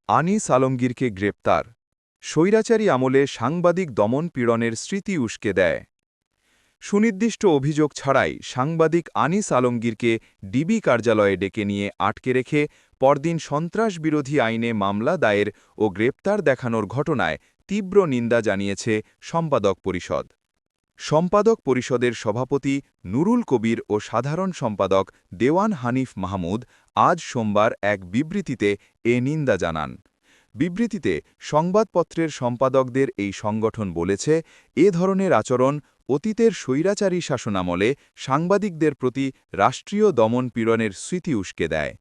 আনিস আলমগীরকে গ্রেপ্তার, স্বৈরাচারী আমলে সাংবাদিক দমন পীড়নের স্মৃতি উস্কে দেয়। সুনির্দিষ্ট অভিযোগ ছাড়াই সাংবাদিক আনিস আলমগীরকে ডিবি কার্যালয়ে ডেকে নিয়ে আটকে রেখে পরদিন সন্ত্রাসবিরোধী আইনে মামলা দায়ের ও গ্রেপ্তার দেখানোর ঘটনায় তীব্র নিন্দা জানিয়েছে সম্পাদক পরিষদ। সম্পাদক পরিষদের সভাপতি নুরুল কবির ও সাধারণ সম্পাদক দেওয়ান হানিফ মাহমুদ আজ সোমবার এক বিবৃতিতে এ নিন্দা জানান। বিবৃতিতে সংবাদপত্রের সম্পাদকদের এই সংগঠন বলেছে, এ ধরনের আচরণ অতীতের স্বৈরাচারী শাসনামলে সাংবাদিকদের প্রতি রাষ্ট্রীয় দমন পীড়নের স্মৃতি উস্কে দেয়।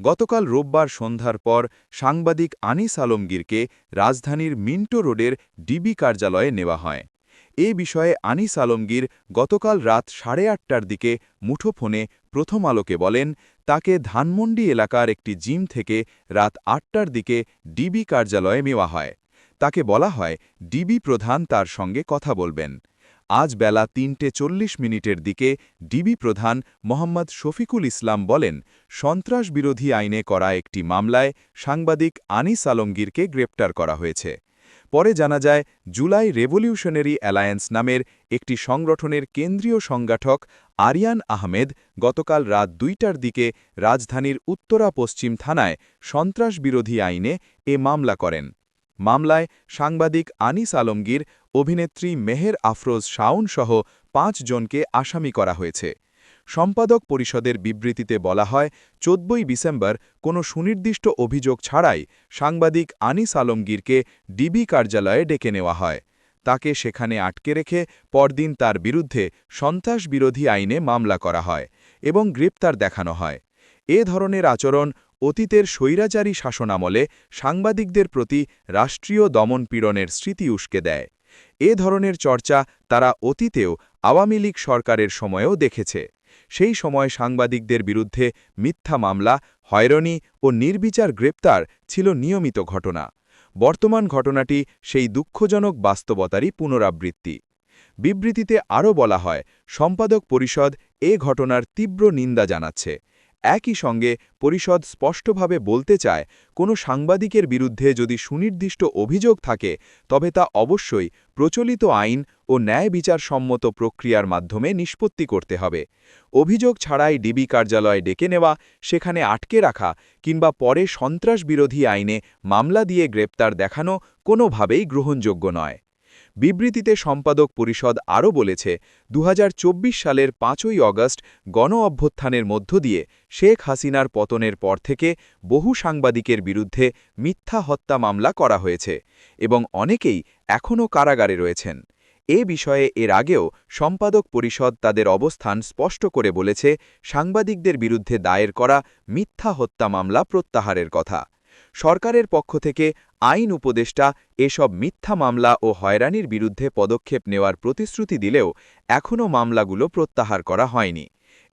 গতকাল রোববার সন্ধ্যার পর সাংবাদিক আনিস আলমগীরকে রাজধানীর মিন্টো রোডের ডিবি কার্যালয়ে নেওয়া হয়। এ বিষয়ে আনিস আলমগীর গতকাল রাত 8:30টার দিকে মুঠোফোনে প্রথম আলোকে বলেন, তাকে ধানমন্ডি এলাকার একটি জিম থেকে রাত 8টার দিকে ডিবি কার্যালয়ে নেওয়া হয়। তাকে বলা হয় ডিবি প্রধান তার সঙ্গে কথা বলবেন। আজ বেলা 3:40 দিকে ডিবি প্রধান মোহাম্মদ শফিকুল ইসলাম বলেন, সন্ত্রাসবিরোধী আইনে করা একটি মামলায় সাংবাদিক আনিস আলমগীরকে গ্রেপ্তার করা হয়েছে। পরে জানা যায়, জুলাই রেভলিউশনারি অ্যালায়েন্স নামের একটি সংগঠনের কেন্দ্রীয় সংগঠক আরিয়ান আহমেদ গতকাল রাত 2টার দিকে রাজধানীর উত্তরা পশ্চিম থানায় সন্ত্রাসবিরোধী আইনে এ মামলা করেন। মামলায় সাংবাদিক আনিস আলমগীর, অভিনেত্রী মেহের আফরোজ শাওন সহ 5 জনকে আসামি করা হয়েছে। সম্পাদক পরিষদের বিবৃতিতে বলা হয়, 14ই ডিসেম্বর কোনো সুনির্দিষ্ট অভিযোগ ছাড়াই সাংবাদিক আনিস আলমগীরকে ডিবি কার্যালয়ে ডেকে নেওয়া হয়। তাকে সেখানে আটকে রেখে পরদিন তার বিরুদ্ধে সন্ত্রাসবিরোধী আইনে মামলা করা হয় এবং গ্রেপ্তার দেখানো হয়। এ ধরনের আচরণ অতীতের স্বৈরাচারী শাসনামলে সাংবাদিকদের প্রতি রাষ্ট্রীয় দমন পীড়নের স্মৃতি উস্কে দেয়। এ ধরনের চর্চা তারা অতীতেও আওয়ামী লীগ সরকারের সময়েও দেখেছে। সেই সময় সাংবাদিকদের বিরুদ্ধে মিথ্যা মামলা, হয়রানি ও নির্বিচার গ্রেপ্তার ছিল নিয়মিত ঘটনা। বর্তমান ঘটনাটি সেই দুঃখজনক বাস্তবতারই পুনরাবৃত্তি। বিবৃতিতে আরও বলা হয়, সম্পাদক পরিষদ এ ঘটনার তীব্র নিন্দা জানাচ্ছে। একই সঙ্গে পরিষদ স্পষ্টভাবে বলতে চায়, কোনো সাংবাদিকের বিরুদ্ধে যদি সুনির্দিষ্ট অভিযোগ থাকে তবে তা অবশ্যই প্রচলিত আইন ও ন্যায় বিচারসম্মত প্রক্রিয়ার মাধ্যমে নিষ্পত্তি করতে হবে। অভিযোগ ছাড়াই ডিবি কার্যালয়ে ডেকে নেওয়া, সেখানে আটকে রাখা কিংবা পরে সন্ত্রাসবিরোধী আইনে মামলা দিয়ে গ্রেপ্তার দেখানো কোনোভাবেই গ্রহণযোগ্য নয়। বিবৃতিতে সম্পাদক পরিষদ আরও বলেছে, 2024 সালের 5ই অগস্ট গণ-অভ্যুত্থানের মধ্য দিয়ে শেখ হাসিনার পতনের পর থেকে বহু সাংবাদিকের বিরুদ্ধে মিথ্যা হত্যা মামলা করা হয়েছে এবং অনেকেই এখনও কারাগারে রয়েছেন। এ বিষয়ে এর আগেও সম্পাদক পরিষদ তাদের অবস্থান স্পষ্ট করে বলেছে, সাংবাদিকদের বিরুদ্ধে দায়ের করা মিথ্যা হত্যা মামলা প্রত্যাহারের কথা। সরকারের পক্ষ থেকে আইন উপদেষ্টা এসব মিথ্যা মামলা ও হয়রানির বিরুদ্ধে পদক্ষেপ নেওয়ার প্রতিশ্রুতি দিলেও এখনও মামলাগুলো প্রত্যাহার করা হয়নি।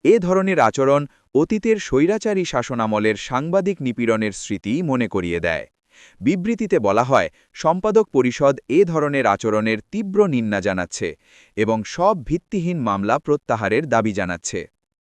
এ ধরনের আচরণ অতীতের স্বৈরাচারী শাসনামলের সাংবাদিক নিপীড়নের স্মৃতি মনে করিয়ে দেয়। বিবৃতিতে বলা হয়, সম্পাদক পরিষদ এ ধরনের আচরণের তীব্র নিন্দা জানাচ্ছে এবং সব ভিত্তিহীন মামলা প্রত্যাহারের দাবি জানাচ্ছে।